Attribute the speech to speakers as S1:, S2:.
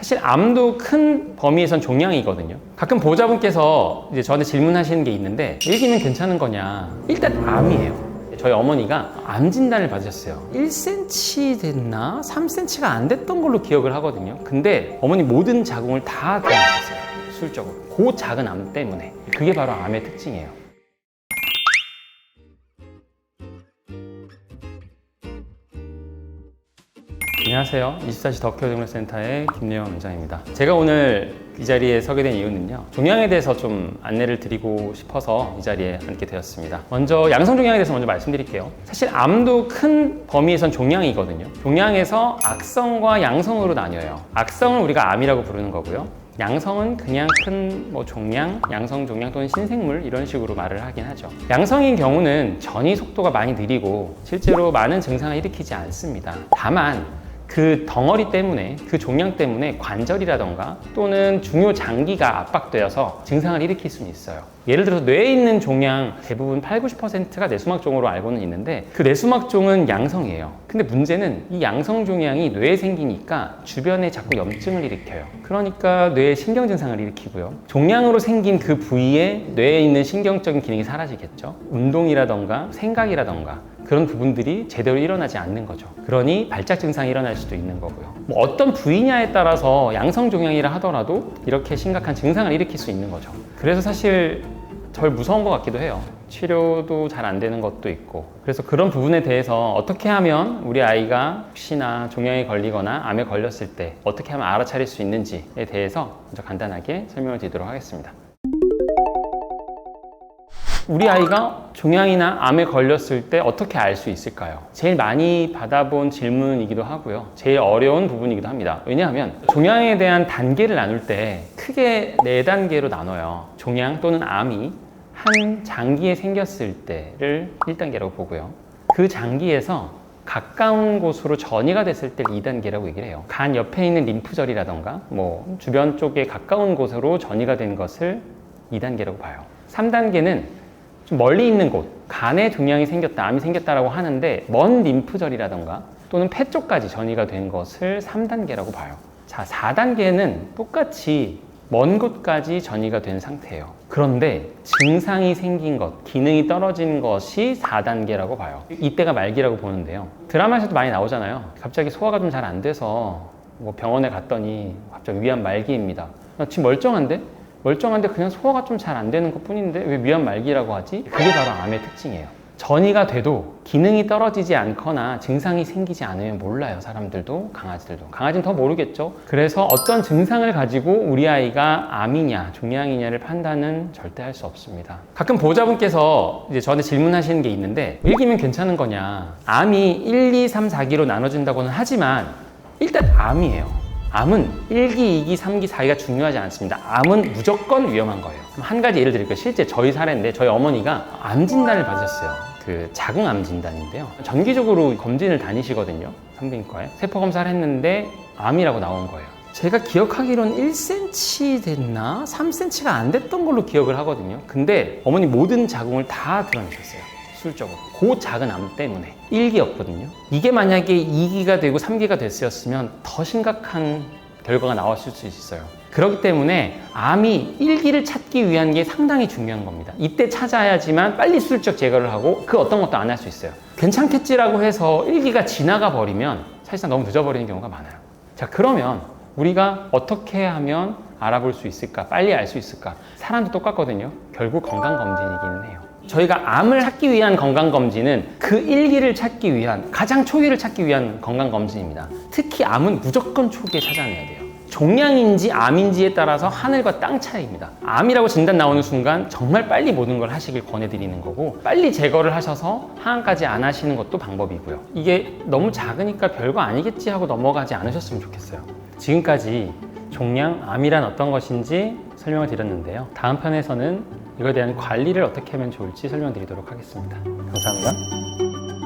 S1: 사실 암도 큰 범위에선 종양이거든요. 가끔 보호자분께서 이제 저한테 질문하시는 게 있는데 1기면 괜찮은 거냐? 일단 암이에요. 저희 어머니가 암 진단을 받으셨어요. 1cm 됐나? 3cm가 안 됐던 걸로 기억을 하거든요. 근데 어머니 모든 자궁을 다 드러내셨어요. 술적으로. 그 작은 암 때문에. 그게 바로 암의 특징이에요. 안녕하세요. 24시 더 케어 정책센터의 김래원 원장입니다. 제가 오늘 이 자리에 서게 된 이유는요, 종양에 대해서 좀 안내를 드리고 싶어서 이 자리에 앉게 되었습니다. 먼저 양성종양에 대해서 먼저 말씀드릴게요. 사실 암도 큰 범위에선 종양이거든요. 종양에서 악성과 양성으로 나뉘어요. 악성은 우리가 암이라고 부르는 거고요. 양성은 그냥 큰 종양, 양성 종양 또는 신생물 이런 식으로 말을 하긴 하죠. 양성인 경우는 전이 속도가 많이 느리고 실제로 많은 증상을 일으키지 않습니다. 다만 그 덩어리 때문에, 그 종양 때문에 관절이라던가 또는 중요 장기가 압박되어서 증상을 일으킬 수는 있어요. 예를 들어서 뇌에 있는 종양 대부분 80~90%가 뇌수막종으로 알고는 있는데 그 뇌수막종은 양성이에요. 근데 문제는 이 양성 종양이 뇌에 생기니까 주변에 자꾸 염증을 일으켜요. 그러니까 뇌에 신경 증상을 일으키고요. 종양으로 생긴 그 부위에 뇌에 있는 신경적인 기능이 사라지겠죠. 운동이라던가 생각이라던가 그런 부분들이 제대로 일어나지 않는 거죠. 그러니 발작 증상이 일어날 수도 있는 거고요. 어떤 부위냐에 따라서 양성 종양이라 하더라도 이렇게 심각한 증상을 일으킬 수 있는 거죠. 그래서 사실 덜 무서운 것 같기도 해요. 치료도 잘 안 되는 것도 있고. 그래서 그런 부분에 대해서 어떻게 하면 우리 아이가 혹시나 종양에 걸리거나 암에 걸렸을 때 어떻게 하면 알아차릴 수 있는지에 대해서 먼저 간단하게 설명을 드리도록 하겠습니다. 우리 아이가 종양이나 암에 걸렸을 때 어떻게 알 수 있을까요? 제일 많이 받아본 질문이기도 하고요. 제일 어려운 부분이기도 합니다. 왜냐하면 종양에 대한 단계를 나눌 때 크게 4단계로 나눠요. 종양 또는 암이 한 장기에 생겼을 때를 1단계라고 보고요. 그 장기에서 가까운 곳으로 전이가 됐을 때 2단계라고 얘기를 해요. 간 옆에 있는 림프절이라던가 주변 쪽에 가까운 곳으로 전이가 된 것을 2단계라고 봐요. 3단계는 좀 멀리 있는 곳, 간에 종양이 생겼다, 암이 생겼다라고 하는데 먼 림프절이라던가 또는 폐 쪽까지 전이가 된 것을 3단계라고 봐요. 자, 4단계는 똑같이 먼 곳까지 전이가 된 상태예요. 그런데 증상이 생긴 것, 기능이 떨어진 것이 4단계라고 봐요. 이때가 말기라고 보는데요. 드라마에서도 많이 나오잖아요. 갑자기 소화가 좀 잘 안 돼서 병원에 갔더니 갑자기 위암 말기입니다. 나 지금 멀쩡한데 그냥 소화가 좀 잘 안 되는 것 뿐인데 왜 위암 말기라고 하지? 그게 바로 암의 특징이에요. 전이가 돼도 기능이 떨어지지 않거나 증상이 생기지 않으면 몰라요. 사람들도, 강아지들도. 강아지는 더 모르겠죠. 그래서 어떤 증상을 가지고 우리 아이가 암이냐 종양이냐를 판단은 절대 할 수 없습니다. 가끔 보호자분께서 이제 저한테 질문하시는 게 있는데 1기면 괜찮은 거냐? 암이 1, 2, 3, 4기로 나눠진다고는 하지만 일단 암이에요. 암은 1기, 2기, 3기, 4기가 중요하지 않습니다. 암은 무조건 위험한 거예요. 한 가지 예를 드릴게요. 실제 저희 사례인데 저희 어머니가 암 진단을 받으셨어요. 그 자궁암 진단인데요. 정기적으로 검진을 다니시거든요. 산부인과에. 세포 검사를 했는데 암이라고 나온 거예요. 제가 기억하기로는 1cm 됐나? 3cm가 안 됐던 걸로 기억을 하거든요. 근데 어머니 모든 자궁을 다 드러내셨어요. 술적으로. 그 작은 암 때문에 1기였거든요. 이게 만약에 2기가 되고 3기가 됐으면 더 심각한 결과가 나왔을 수 있어요. 그렇기 때문에 암이 1기를 찾기 위한 게 상당히 중요한 겁니다. 이때 찾아야지만 빨리 술적 제거를 하고 그 어떤 것도 안 할 수 있어요. 괜찮겠지라고 해서 1기가 지나가 버리면 사실상 너무 늦어버리는 경우가 많아요. 자, 그러면 우리가 어떻게 하면 알아볼 수 있을까? 빨리 알 수 있을까? 사람도 똑같거든요. 결국 건강검진이기는 해요. 저희가 암을 찾기 위한 건강검진은 그 1기를 찾기 위한, 가장 초기를 찾기 위한 건강검진입니다. 특히 암은 무조건 초기에 찾아내야 돼요. 종양인지 암인지에 따라서 하늘과 땅 차이입니다. 암이라고 진단 나오는 순간 정말 빨리 모든 걸 하시길 권해드리는 거고, 빨리 제거를 하셔서 항암까지 안 하시는 것도 방법이고요. 이게 너무 작으니까 별거 아니겠지 하고 넘어가지 않으셨으면 좋겠어요. 지금까지 종양, 암이란 어떤 것인지 설명을 드렸는데요. 다음 편에서는 이거에 대한 관리를 어떻게 하면 좋을지 설명드리도록 하겠습니다. 감사합니다.